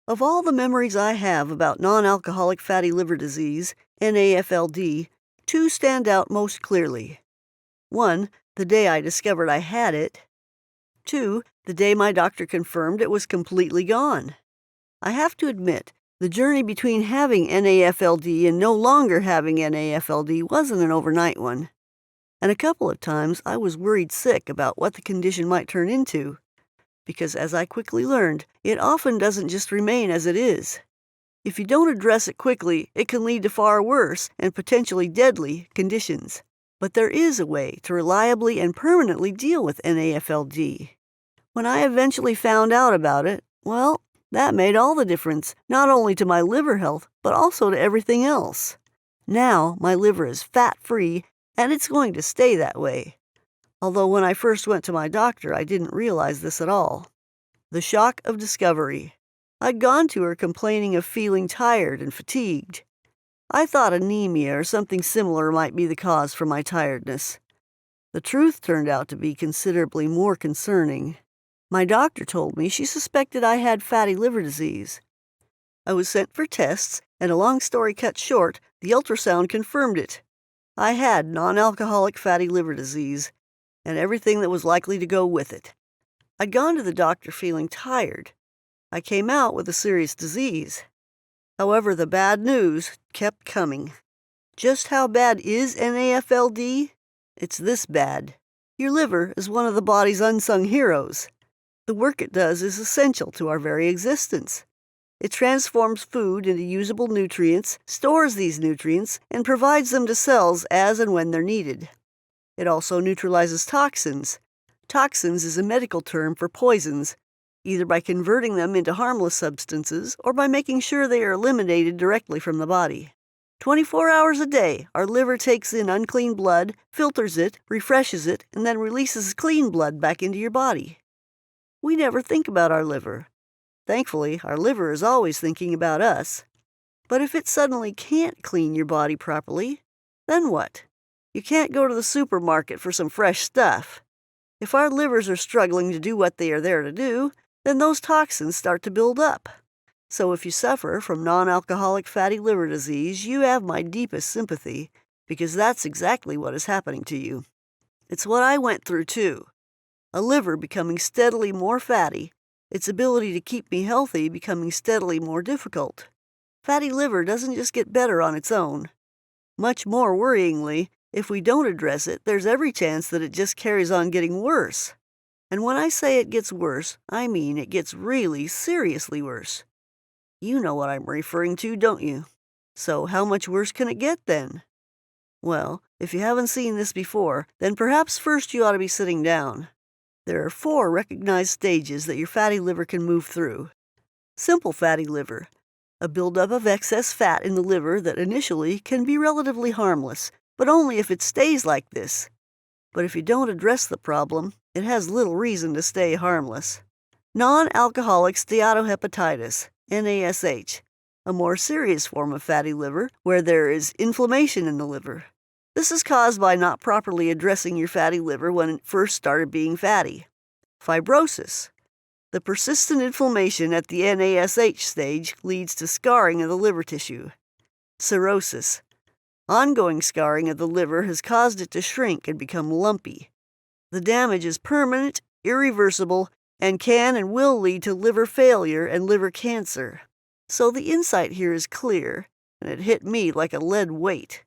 Of all the memories I have about non-alcoholic fatty liver disease, NAFLD, two stand out most clearly. One, the day I discovered I had it. Two, the day my doctor confirmed it was completely gone. I have to admit, the journey between having NAFLD and no longer having NAFLD wasn't an overnight one. And a couple of times I was worried sick about what the condition might turn into. Because as I quickly learned, it often doesn't just remain as it is. If you don't address it quickly, it can lead to far worse and potentially deadly conditions. But there is a way to reliably and permanently deal with NAFLD. When I eventually found out about it, well, that made all the difference, not only to my liver health, but also to everything else. Now, my liver is fat-free, and it's going to stay that way. Although when I first went to my doctor, I didn't realize this at all. The shock of discovery. I'd gone to her complaining of feeling tired and fatigued. I thought anemia or something similar might be the cause for my tiredness. The truth turned out to be considerably more concerning. My doctor told me she suspected I had fatty liver disease. I was sent for tests, and a long story cut short, the ultrasound confirmed it. I had non-alcoholic fatty liver disease, and everything that was likely to go with it. I'd gone to the doctor feeling tired. I came out with a serious disease. However, the bad news kept coming. Just how bad is NAFLD? It's this bad. Your liver is one of the body's unsung heroes. The work it does is essential to our very existence. It transforms food into usable nutrients, stores these nutrients, and provides them to cells as and when they're needed. It also neutralizes toxins. Toxins is a medical term for poisons, either by converting them into harmless substances or by making sure they are eliminated directly from the body. 24 hours a day, our liver takes in unclean blood, filters it, refreshes it, and then releases clean blood back into your body. We never think about our liver. Thankfully, our liver is always thinking about us. But if it suddenly can't clean your body properly, then what? You can't go to the supermarket for some fresh stuff. If our livers are struggling to do what they are there to do, then those toxins start to build up. So if you suffer from non-alcoholic fatty liver disease, you have my deepest sympathy, because that's exactly what is happening to you. It's what I went through too. A liver becoming steadily more fatty, its ability to keep me healthy becoming steadily more difficult. Fatty liver doesn't just get better on its own. Much more worryingly, if we don't address it, there's every chance that it just carries on getting worse. And when I say it gets worse, I mean it gets really seriously worse. You know what I'm referring to, don't you? So how much worse can it get then? Well, if you haven't seen this before, then perhaps first you ought to be sitting down. There are 4 recognized stages that your fatty liver can move through. Simple fatty liver, a buildup of excess fat in the liver that initially can be relatively harmless, but only if it stays like this. But if you don't address the problem, it has little reason to stay harmless. Non-alcoholic steatohepatitis, NASH, a more serious form of fatty liver where there is inflammation in the liver. This is caused by not properly addressing your fatty liver when it first started being fatty. Fibrosis. The persistent inflammation at the NASH stage leads to scarring of the liver tissue. Cirrhosis. Ongoing scarring of the liver has caused it to shrink and become lumpy. The damage is permanent, irreversible, and can and will lead to liver failure and liver cancer. So the insight here is clear, and it hit me like a lead weight.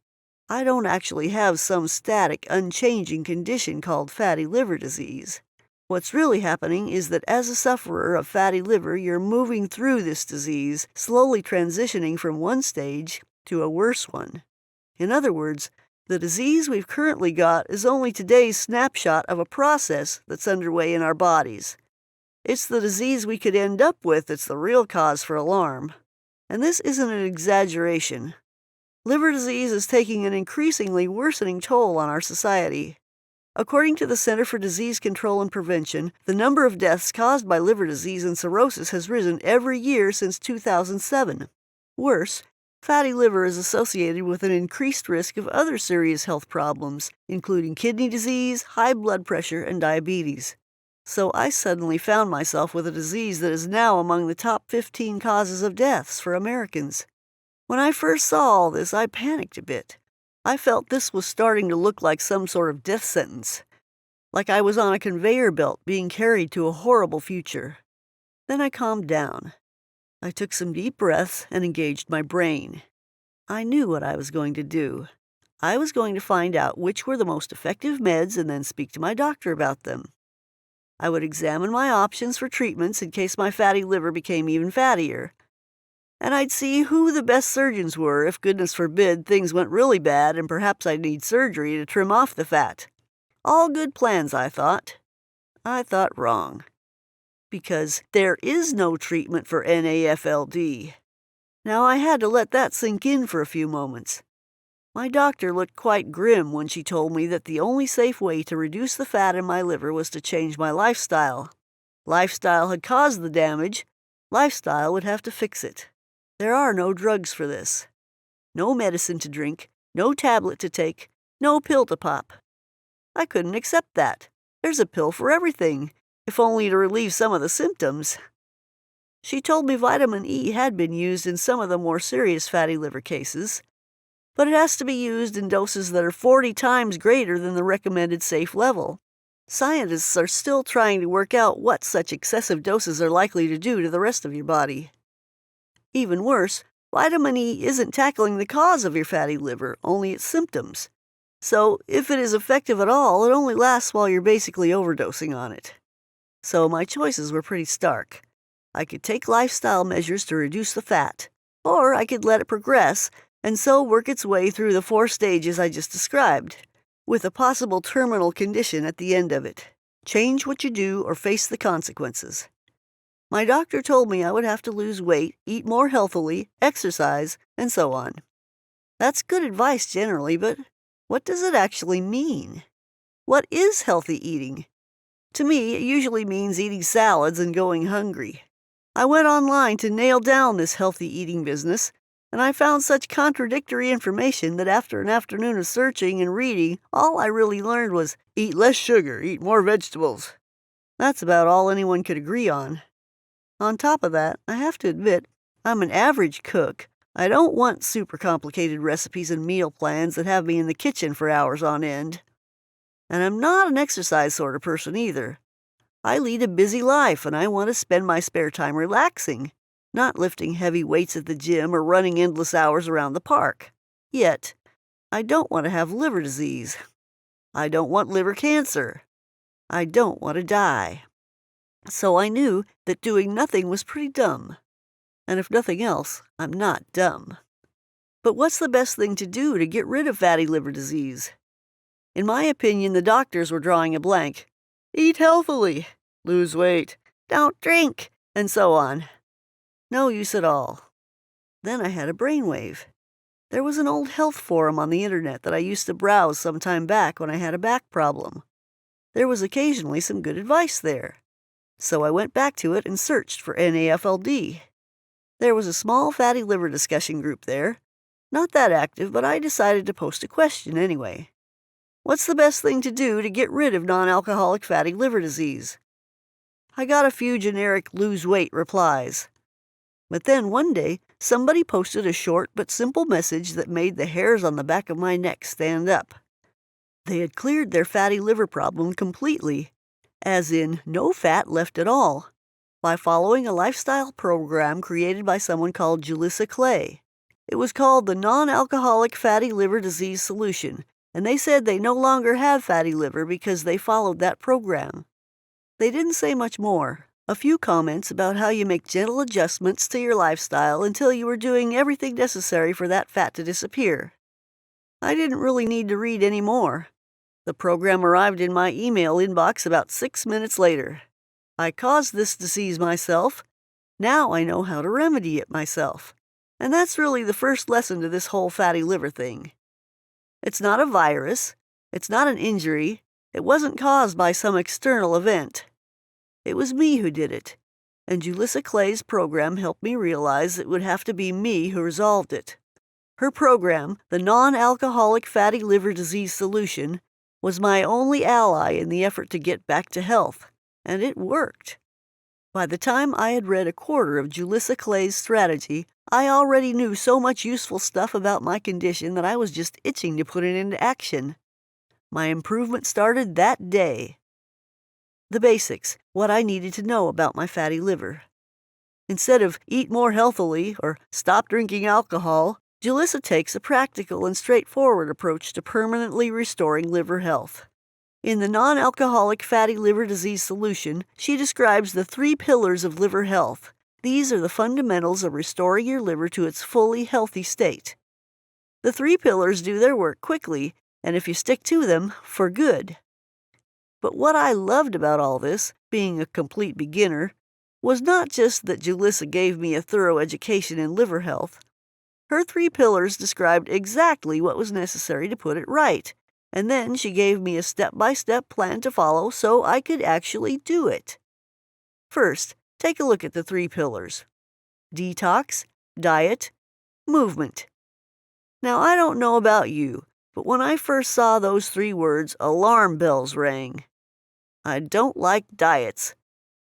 I don't actually have some static, unchanging condition called fatty liver disease. What's really happening is that as a sufferer of fatty liver, you're moving through this disease, slowly transitioning from one stage to a worse one. In other words, the disease we've currently got is only today's snapshot of a process that's underway in our bodies. It's the disease we could end up with that's the real cause for alarm. And this isn't an exaggeration. Liver disease is taking an increasingly worsening toll on our society. According to the Center for Disease Control and Prevention, the number of deaths caused by liver disease and cirrhosis has risen every year since 2007. Worse, fatty liver is associated with an increased risk of other serious health problems, including kidney disease, high blood pressure, and diabetes. So I suddenly found myself with a disease that is now among the top 15 causes of deaths for Americans. When I first saw all this, I panicked a bit. I felt this was starting to look like some sort of death sentence, like I was on a conveyor belt being carried to a horrible future. Then I calmed down. I took some deep breaths and engaged my brain. I knew what I was going to do. I was going to find out which were the most effective meds and then speak to my doctor about them. I would examine my options for treatments in case my fatty liver became even fattier. And I'd see who the best surgeons were if, goodness forbid, things went really bad and perhaps I'd need surgery to trim off the fat. All good plans, I thought. I thought wrong. Because there is no treatment for NAFLD. Now I had to let that sink in for a few moments. My doctor looked quite grim when she told me that the only safe way to reduce the fat in my liver was to change my lifestyle. Lifestyle had caused the damage. Lifestyle would have to fix it. There are no drugs for this. No medicine to drink, no tablet to take, no pill to pop. I couldn't accept that. There's a pill for everything, if only to relieve some of the symptoms. She told me vitamin E had been used in some of the more serious fatty liver cases, but it has to be used in doses that are 40 times greater than the recommended safe level. Scientists are still trying to work out what such excessive doses are likely to do to the rest of your body. Even worse, vitamin E isn't tackling the cause of your fatty liver, only its symptoms. So, if it is effective at all, it only lasts while you're basically overdosing on it. So my choices were pretty stark. I could take lifestyle measures to reduce the fat, or I could let it progress and so work its way through the 4 stages I just described, with a possible terminal condition at the end of it. Change what you do or face the consequences. My doctor told me I would have to lose weight, eat more healthily, exercise, and so on. That's good advice generally, but what does it actually mean? What is healthy eating? To me, it usually means eating salads and going hungry. I went online to nail down this healthy eating business, and I found such contradictory information that after an afternoon of searching and reading, all I really learned was eat less sugar, eat more vegetables. That's about all anyone could agree on. On top of that, I have to admit, I'm an average cook. I don't want super complicated recipes and meal plans that have me in the kitchen for hours on end. And I'm not an exercise sort of person either. I lead a busy life and I want to spend my spare time relaxing, not lifting heavy weights at the gym or running endless hours around the park. Yet, I don't want to have liver disease. I don't want liver cancer. I don't want to die. So I knew that doing nothing was pretty dumb. And if nothing else, I'm not dumb. But what's the best thing to do to get rid of fatty liver disease? In my opinion, the doctors were drawing a blank. Eat healthily, lose weight, don't drink, and so on. No use at all. Then I had a brainwave. There was an old health forum on the internet that I used to browse some time back when I had a back problem. There was occasionally some good advice there. So I went back to it and searched for NAFLD. There was a small fatty liver discussion group there. Not that active, but I decided to post a question anyway. What's the best thing to do to get rid of non-alcoholic fatty liver disease? I got a few generic lose weight replies. But then one day, somebody posted a short but simple message that made the hairs on the back of my neck stand up. They had cleared their fatty liver problem completely, as in no fat left at all, by following a lifestyle program created by someone called Julissa Clay. It was called the Non-Alcoholic Fatty Liver Disease Solution, and they said they no longer have fatty liver because they followed that program. They didn't say much more. A few comments about how you make gentle adjustments to your lifestyle until you were doing everything necessary for that fat to disappear. I didn't really need to read any more. The program arrived in my email inbox about 6 minutes later. I caused this disease myself. Now I know how to remedy it myself. And that's really the first lesson to this whole fatty liver thing. It's not a virus. It's not an injury. It wasn't caused by some external event. It was me who did it. And Julissa Clay's program helped me realize it would have to be me who resolved it. Her program, the Non-Alcoholic Fatty Liver Disease Solution, was my only ally in the effort to get back to health, And it worked. By the time I had read a quarter of Julissa Clay's strategy, I already knew so much useful stuff about my condition that I was just itching to put it into action. My improvement started that day. The basics, what I needed to know about my fatty liver. Instead of eat more healthily or stop drinking alcohol, Julissa takes a practical and straightforward approach to permanently restoring liver health. In the non-alcoholic fatty liver disease solution, she describes the 3 pillars of liver health. These are the fundamentals of restoring your liver to its fully healthy state. The 3 pillars do their work quickly, and if you stick to them, for good. But what I loved about all this, being a complete beginner, was not just that Julissa gave me a thorough education in liver health. Her 3 pillars described exactly what was necessary to put it right, and then she gave me a step-by-step plan to follow so I could actually do it. First, take a look at the 3 pillars: detox, diet, movement. Now, I don't know about you, but when I first saw those 3 words, alarm bells rang. I don't like diets.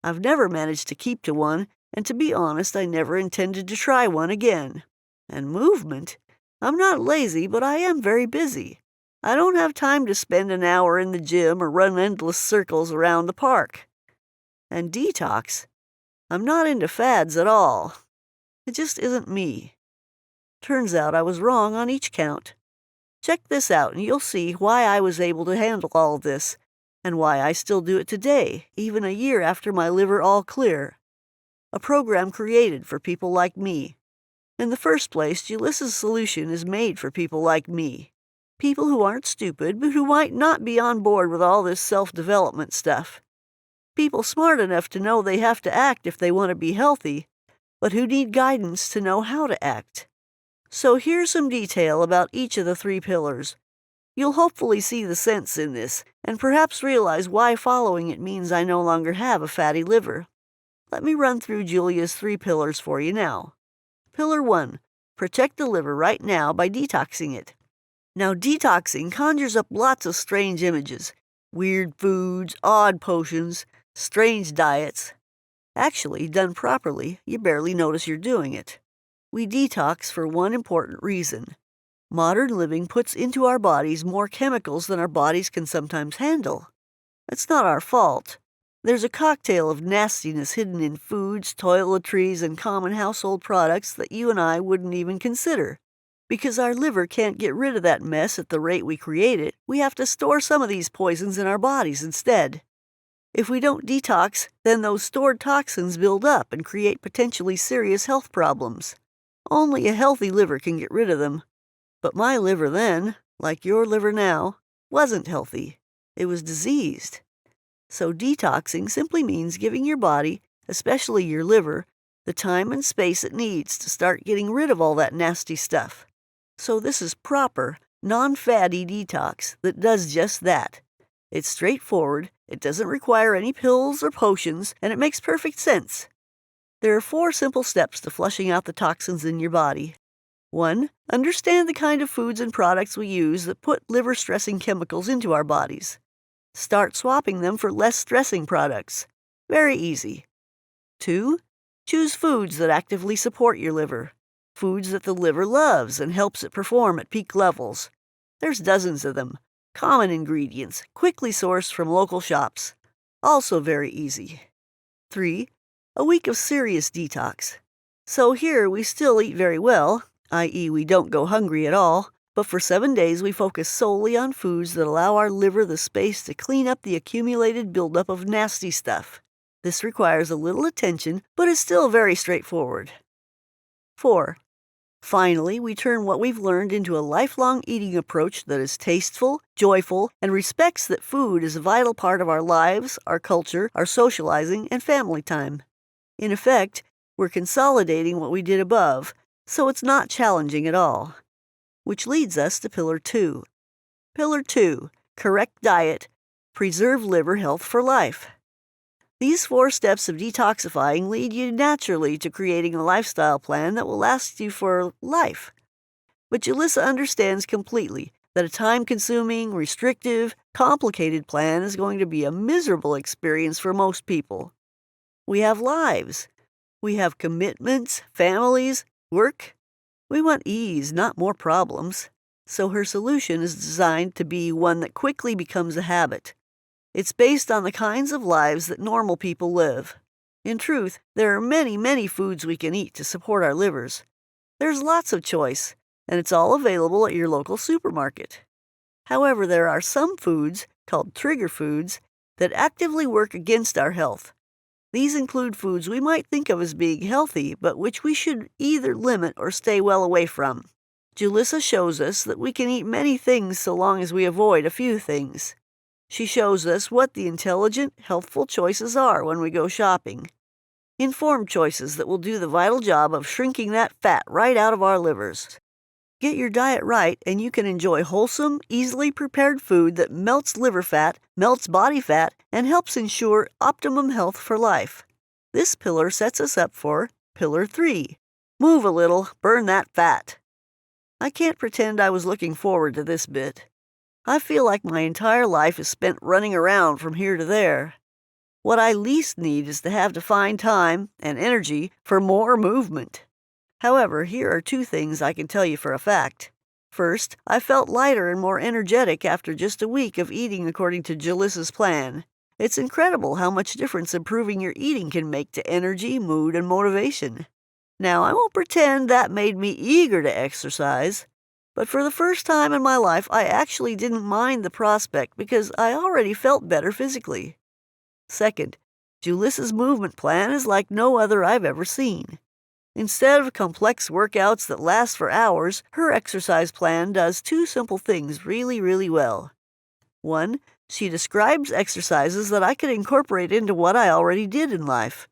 I've never managed to keep to one, and to be honest, I never intended to try one again. And movement? I'm not lazy, but I am very busy. I don't have time to spend an hour in the gym or run endless circles around the park. And detox? I'm not into fads at all. It just isn't me. Turns out I was wrong on each count. Check this out and you'll see why I was able to handle all this, and why I still do it today, even a year after my liver all clear. A program created for people like me. In the first place, Julissa's solution is made for people like me. People who aren't stupid, but who might not be on board with all this self-development stuff. People smart enough to know they have to act if they want to be healthy, but who need guidance to know how to act. So here's some detail about each of the 3 pillars. You'll hopefully see the sense in this, and perhaps realize why following it means I no longer have a fatty liver. Let me run through Julia's 3 pillars for you now. Pillar 1. Protect the liver right now by detoxing it. Now, detoxing conjures up lots of strange images. Weird foods, odd potions, strange diets. Actually, done properly, you barely notice you're doing it. We detox for one important reason. Modern living puts into our bodies more chemicals than our bodies can sometimes handle. It's not our fault. There's a cocktail of nastiness hidden in foods, toiletries, and common household products that you and I wouldn't even consider. Because our liver can't get rid of that mess at the rate we create it, we have to store some of these poisons in our bodies instead. If we don't detox, then those stored toxins build up and create potentially serious health problems. Only a healthy liver can get rid of them. But my liver then, like your liver now, wasn't healthy. It was diseased. So detoxing simply means giving your body, especially your liver, the time and space it needs to start getting rid of all that nasty stuff. So this is proper, non-fatty detox that does just that. It's straightforward, it doesn't require any pills or potions, and it makes perfect sense. There are 4 simple steps to flushing out the toxins in your body. 1. Understand the kind of foods and products we use that put liver-stressing chemicals into our bodies. Start swapping them for less stressing products. Very easy. 2. Choose foods that actively support your liver. Foods that the liver loves and helps it perform at peak levels. There's dozens of them. Common ingredients, quickly sourced from local shops. Also very easy. 3. A week of serious detox. So here we still eat very well, i.e. we don't go hungry at all, but for 7 days we focus solely on foods that allow our liver the space to clean up the accumulated buildup of nasty stuff. This requires a little attention, but is still very straightforward. 4. Finally, we turn what we've learned into a lifelong eating approach that is tasteful, joyful, and respects that food is a vital part of our lives, our culture, our socializing, and family time. In effect, we're consolidating what we did above, so it's not challenging at all. Which leads us to Pillar 2. Pillar 2. Correct diet. Preserve liver health for life. These 4 steps of detoxifying lead you naturally to creating a lifestyle plan that will last you for life. But Julissa understands completely that a time-consuming, restrictive, complicated plan is going to be a miserable experience for most people. We have lives. We have commitments, families, work. We want ease, not more problems. So her solution is designed to be one that quickly becomes a habit. It's based on the kinds of lives that normal people live. In truth, there are many, many foods we can eat to support our livers. There's lots of choice, and it's all available at your local supermarket. However, there are some foods, called trigger foods, that actively work against our health. These include foods we might think of as being healthy, but which we should either limit or stay well away from. Julissa shows us that we can eat many things so long as we avoid a few things. She shows us what the intelligent, healthful choices are when we go shopping. Informed choices that will do the vital job of shrinking that fat right out of our livers. Get your diet right, and you can enjoy wholesome, easily prepared food that melts liver fat, melts body fat, and helps ensure optimum health for life. This pillar sets us up for Pillar 3. Move a little, burn that fat. I can't pretend I was looking forward to this bit. I feel like my entire life is spent running around from here to there. What I least need is to find time and energy for more movement. However, here are 2 things I can tell you for a fact. First, I felt lighter and more energetic after just a week of eating according to Julissa's plan. It's incredible how much difference improving your eating can make to energy, mood, and motivation. Now, I won't pretend that made me eager to exercise, but for the first time in my life, I actually didn't mind the prospect because I already felt better physically. Second, Julissa's movement plan is like no other I've ever seen. Instead of complex workouts that last for hours, her exercise plan does 2 simple things really, really well. 1, she describes exercises that I could incorporate into what I already did in life.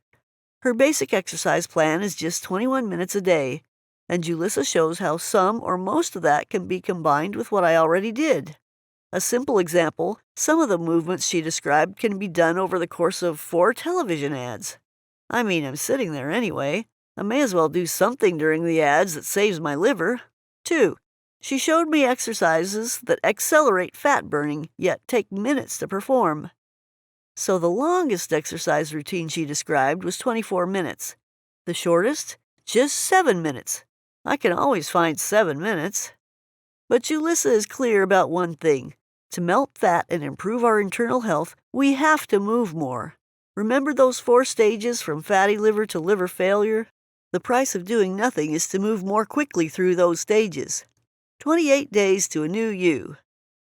Her basic exercise plan is just 21 minutes a day, and Julissa shows how some or most of that can be combined with what I already did. A simple example, some of the movements she described can be done over the course of 4 television ads. I mean, I'm sitting there anyway. I may as well do something during the ads that saves my liver. 2, she showed me exercises that accelerate fat burning, yet take minutes to perform. So the longest exercise routine she described was 24 minutes. The shortest? Just 7 minutes. I can always find 7 minutes. But Julissa is clear about one thing. To melt fat and improve our internal health, we have to move more. Remember those 4 stages from fatty liver to liver failure? The price of doing nothing is to move more quickly through those stages. 28 days to a new you.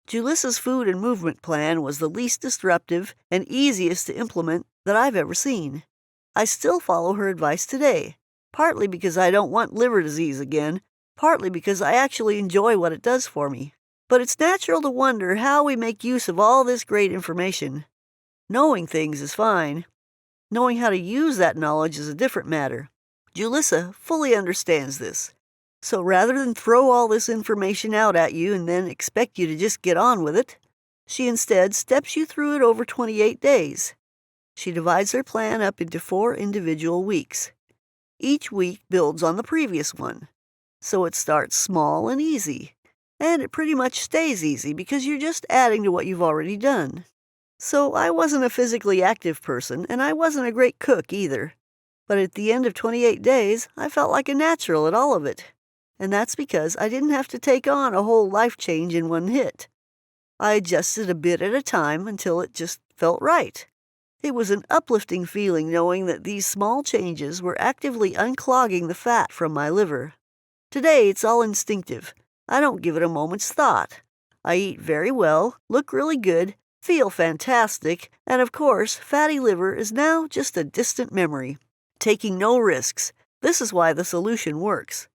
Julissa's food and movement plan was the least disruptive and easiest to implement that I've ever seen. I still follow her advice today, partly because I don't want liver disease again, partly because I actually enjoy what it does for me. But it's natural to wonder how we make use of all this great information. Knowing things is fine. Knowing how to use that knowledge is a different matter. Julissa fully understands this. So rather than throw all this information out at you and then expect you to just get on with it, she instead steps you through it over 28 days. She divides her plan up into 4 individual weeks. Each week builds on the previous one. So it starts small and easy. And it pretty much stays easy because you're just adding to what you've already done. So I wasn't a physically active person, and I wasn't a great cook either. But at the end of 28 days, I felt like a natural at all of it. And that's because I didn't have to take on a whole life change in one hit. I adjusted a bit at a time until it just felt right. It was an uplifting feeling knowing that these small changes were actively unclogging the fat from my liver. Today, it's all instinctive. I don't give it a moment's thought. I eat very well, look really good, feel fantastic, and of course, fatty liver is now just a distant memory. Taking no risks. This is why the solution works.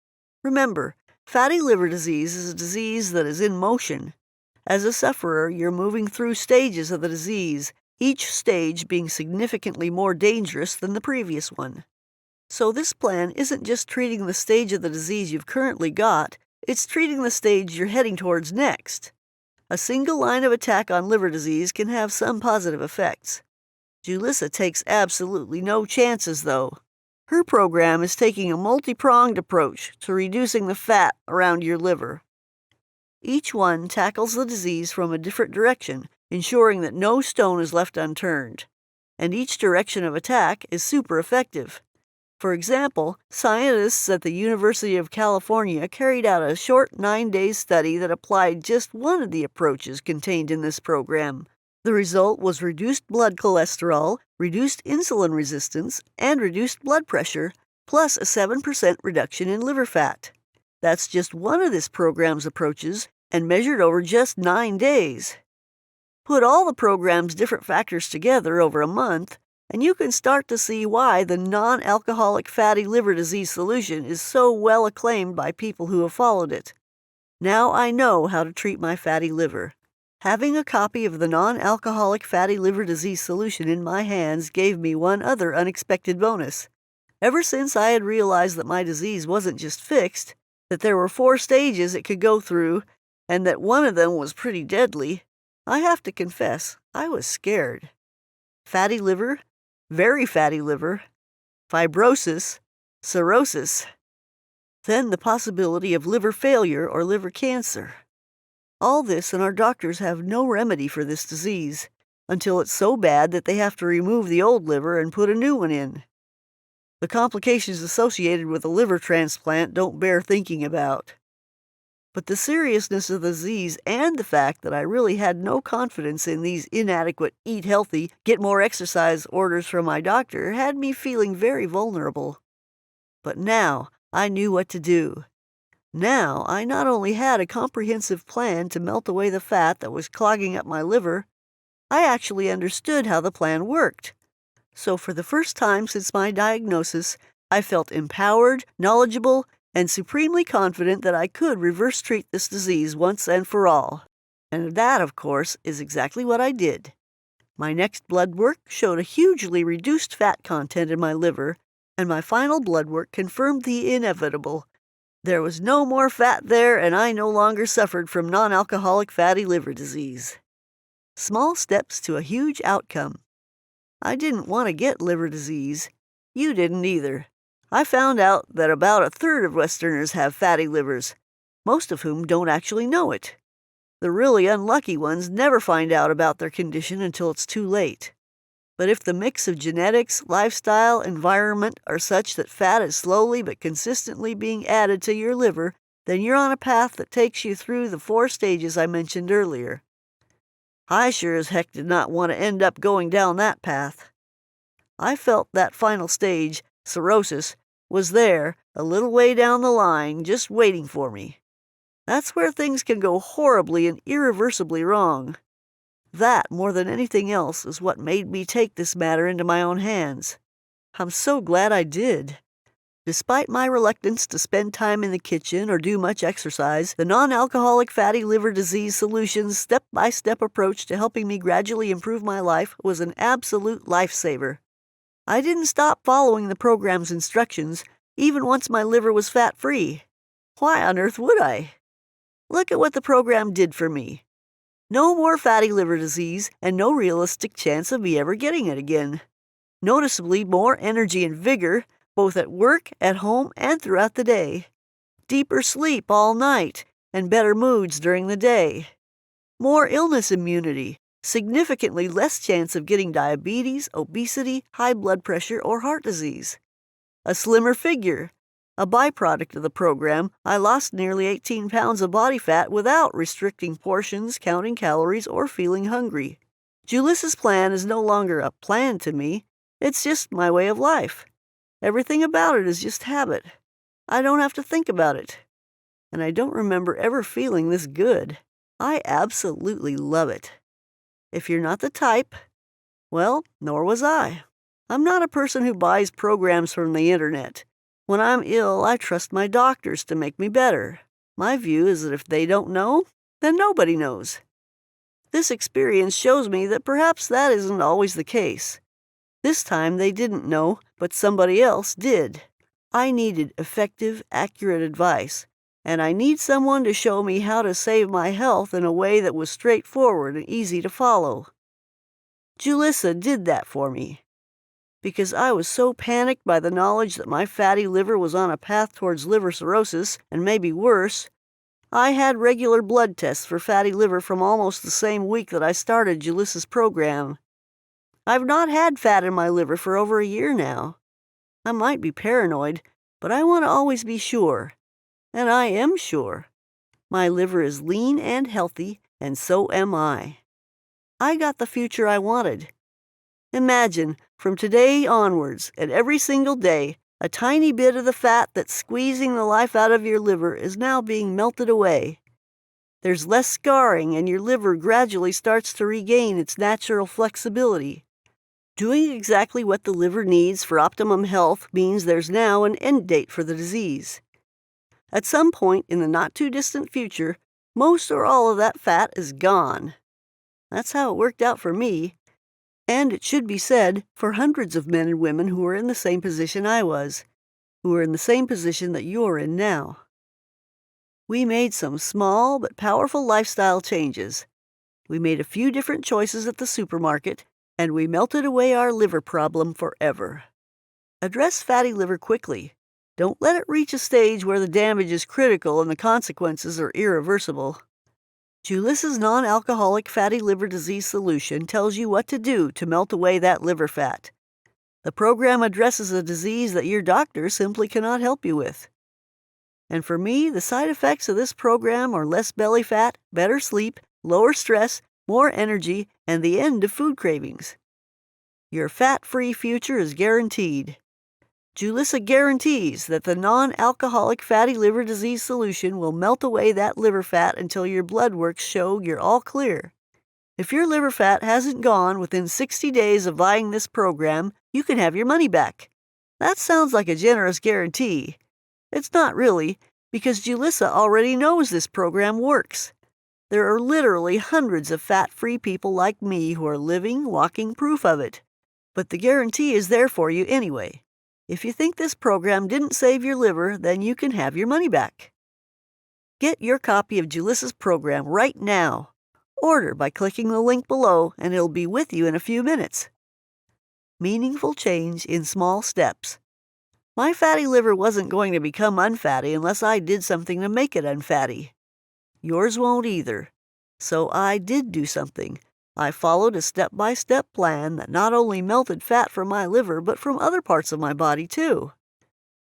Remember, fatty liver disease is a disease that is in motion. As a sufferer, you're moving through stages of the disease, each stage being significantly more dangerous than the previous one. So this plan isn't just treating the stage of the disease you've currently got, it's treating the stage you're heading towards next. A single line of attack on liver disease can have some positive effects. Julissa takes absolutely no chances, though. Her program is taking a multi-pronged approach to reducing the fat around your liver. Each one tackles the disease from a different direction, ensuring that no stone is left unturned. And each direction of attack is super effective. For example, scientists at the University of California carried out a short 9-day study that applied just one of the approaches contained in this program. The result was reduced blood cholesterol, reduced insulin resistance, and reduced blood pressure, plus a 7% reduction in liver fat. That's just one of this program's approaches, and measured over just 9 days. Put all the program's different factors together over a month, and you can start to see why the non-alcoholic fatty liver disease solution is so well acclaimed by people who have followed it. Now I know how to treat my fatty liver. Having a copy of the non-alcoholic fatty liver disease solution in my hands gave me one other unexpected bonus. Ever since I had realized that my disease wasn't just fixed, that there were 4 stages it could go through, and that one of them was pretty deadly, I have to confess, I was scared. Fatty liver, very fatty liver, fibrosis, cirrhosis, then the possibility of liver failure or liver cancer. All this, and our doctors have no remedy for this disease, until it's so bad that they have to remove the old liver and put a new one in. The complications associated with a liver transplant don't bear thinking about. But the seriousness of the disease and the fact that I really had no confidence in these inadequate eat healthy, get more exercise orders from my doctor had me feeling very vulnerable. But now I knew what to do. Now I not only had a comprehensive plan to melt away the fat that was clogging up my liver, I actually understood how the plan worked. So for the first time since my diagnosis, I felt empowered, knowledgeable, and supremely confident that I could reverse treat this disease once and for all. And that, of course, is exactly what I did. My next blood work showed a hugely reduced fat content in my liver, and my final blood work confirmed the inevitable. There was no more fat there, and I no longer suffered from non-alcoholic fatty liver disease. Small steps to a huge outcome. I didn't want to get liver disease. You didn't either. I found out that about a third of Westerners have fatty livers, most of whom don't actually know it. The really unlucky ones never find out about their condition until it's too late. But if the mix of genetics, lifestyle, environment are such that fat is slowly but consistently being added to your liver, then you're on a path that takes you through the 4 stages I mentioned earlier. I sure as heck did not want to end up going down that path. I felt that final stage, cirrhosis, was there, a little way down the line, just waiting for me. That's where things can go horribly and irreversibly wrong. That, more than anything else, is what made me take this matter into my own hands. I'm so glad I did. Despite my reluctance to spend time in the kitchen or do much exercise, the non-alcoholic fatty liver disease solution's step-by-step approach to helping me gradually improve my life was an absolute lifesaver. I didn't stop following the program's instructions, even once my liver was fat-free. Why on earth would I? Look at what the program did for me. No more fatty liver disease, and no realistic chance of me ever getting it again. Noticeably more energy and vigor, both at work, at home, and throughout the day. Deeper sleep all night, and better moods during the day. More illness immunity, significantly less chance of getting diabetes, obesity, high blood pressure, or heart disease. A slimmer figure. A byproduct of the program, I lost nearly 18 pounds of body fat without restricting portions, counting calories, or feeling hungry. Julissa's plan is no longer a plan to me. It's just my way of life. Everything about it is just habit. I don't have to think about it. And I don't remember ever feeling this good. I absolutely love it. If you're not the type, well, nor was I. I'm not a person who buys programs from the internet. When I'm ill, I trust my doctors to make me better. My view is that if they don't know, then nobody knows. This experience shows me that perhaps that isn't always the case. This time they didn't know, but somebody else did. I needed effective, accurate advice, and I need someone to show me how to save my health in a way that was straightforward and easy to follow. Julissa did that for me. Because I was so panicked by the knowledge that my fatty liver was on a path towards liver cirrhosis, and maybe worse, I had regular blood tests for fatty liver from almost the same week that I started Julissa's program. I've not had fat in my liver for over a year now. I might be paranoid, but I want to always be sure. And I am sure. My liver is lean and healthy, and so am I. I got the future I wanted. Imagine, from today onwards, and every single day, a tiny bit of the fat that's squeezing the life out of your liver is now being melted away. There's less scarring, and your liver gradually starts to regain its natural flexibility. Doing exactly what the liver needs for optimum health means there's now an end date for the disease. At some point in the not-too-distant future, most or all of that fat is gone. That's how it worked out for me. And it should be said for hundreds of men and women who are in the same position I was, who are in the same position that you're in now. We made some small but powerful lifestyle changes. We made a few different choices at the supermarket, and we melted away our liver problem forever. Address fatty liver quickly. Don't let it reach a stage where the damage is critical and the consequences are irreversible. Julissa's non-alcoholic fatty liver disease solution tells you what to do to melt away that liver fat. The program addresses a disease that your doctor simply cannot help you with. And for me, the side effects of this program are less belly fat, better sleep, lower stress, more energy, and the end of food cravings. Your fat-free future is guaranteed. Julissa guarantees that the non-alcoholic fatty liver disease solution will melt away that liver fat until your blood works show you're all clear. If your liver fat hasn't gone within 60 days of buying this program, you can have your money back. That sounds like a generous guarantee. It's not really, because Julissa already knows this program works. There are literally hundreds of fat-free people like me who are living, walking proof of it. But the guarantee is there for you anyway. If you think this program didn't save your liver, then you can have your money back. Get your copy of Julissa's program right now. Order by clicking the link below, and it'll be with you in a few minutes. Meaningful change in small steps. My fatty liver wasn't going to become unfatty unless I did something to make it unfatty. Yours won't either. So I did do something. I followed a step-by-step plan that not only melted fat from my liver, but from other parts of my body, too.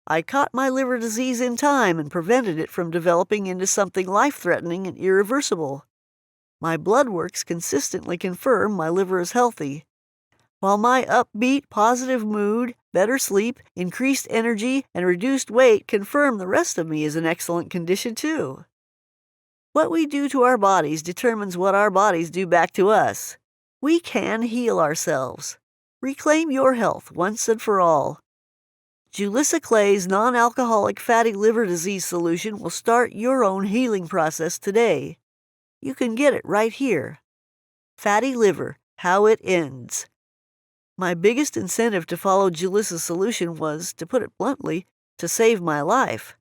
I caught my liver disease in time and prevented it from developing into something life-threatening and irreversible. My blood works consistently confirm my liver is healthy, while my upbeat, positive mood, better sleep, increased energy, and reduced weight confirm the rest of me is in excellent condition, too. What we do to our bodies determines what our bodies do back to us. We can heal ourselves. Reclaim your health once and for all. Julissa Clay's non-alcoholic fatty liver disease solution will start your own healing process today. You can get it right here. Fatty liver, how it ends. My biggest incentive to follow Julissa's solution was, to put it bluntly, to save my life.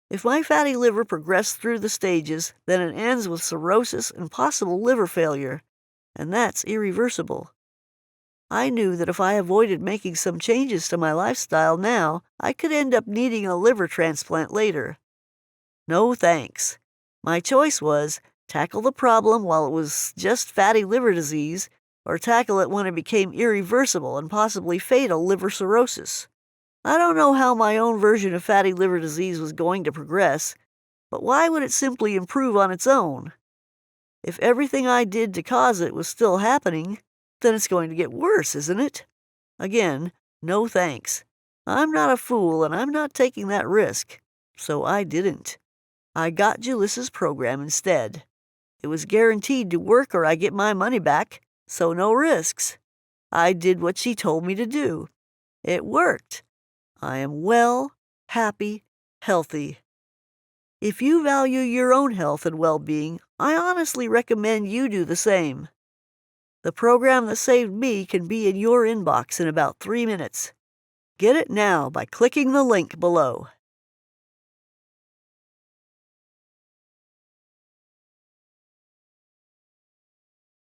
If my fatty liver progressed through the stages, then it ends with cirrhosis and possible liver failure, and that's irreversible. I knew that if I avoided making some changes to my lifestyle now, I could end up needing a liver transplant later. No thanks. My choice was, tackle the problem while it was just fatty liver disease, or tackle it when it became irreversible and possibly fatal liver cirrhosis. I don't know how my own version of fatty liver disease was going to progress, but why would it simply improve on its own? If everything I did to cause it was still happening, then it's going to get worse, isn't it? Again, no thanks. I'm not a fool, and I'm not taking that risk, so I didn't. I got Julissa's program instead. It was guaranteed to work or I get my money back, so no risks. I did what she told me to do. It worked. I am well, happy, healthy. If you value your own health and well-being, I honestly recommend you do the same. The program that saved me can be in your inbox in about 3 minutes. Get it now by clicking the link below.